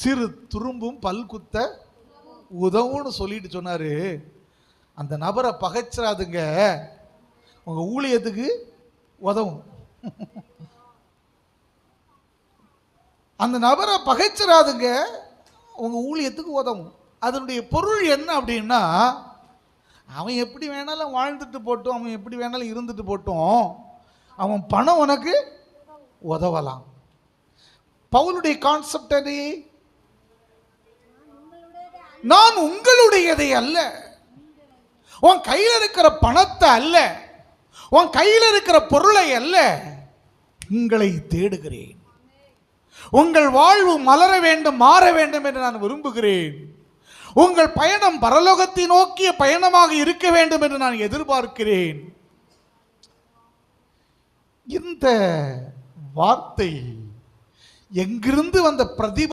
சிறு துரும்பும் பல் குத்த உதவும்னு சொல்லிட்டு சொன்னாரு. அந்த நபரை பகைச்சிடாதுங்க, உங்க ஊழியத்துக்கு உதவும். அந்த நபரை பகைச்சிடாதுங்க, உங்க ஊழியத்துக்கு உதவும். அதனுடைய பொருள் என்ன அப்படின்னா, அவன் எப்படி வேணாலும் வாழ்ந்துட்டு போட்டும், அவன் எப்படி வேணாலும் இருந்துட்டு போட்டும், அவன் பணம் உனக்கு உதவலாம். பவுலுடைய கான்செப்ட் அது, நான் உங்களுடையதை அல்ல, உன் கையில் இருக்கிற பணத்தை அல்ல, உன் கையில் இருக்கிற பொருளை அல்ல, உங்களை தேடுகிறேன். உங்கள் வாழ்வு மலர வேண்டும், மாற வேண்டும் என்று நான் விரும்புகிறேன். உங்கள் பயணம் பரலோகத்தை நோக்கிய பயணமாக இருக்க வேண்டும் என்று நான் எதிர்பார்க்கிறேன். இந்த வார்த்தை எங்கிருந்து வந்த பிரதிபா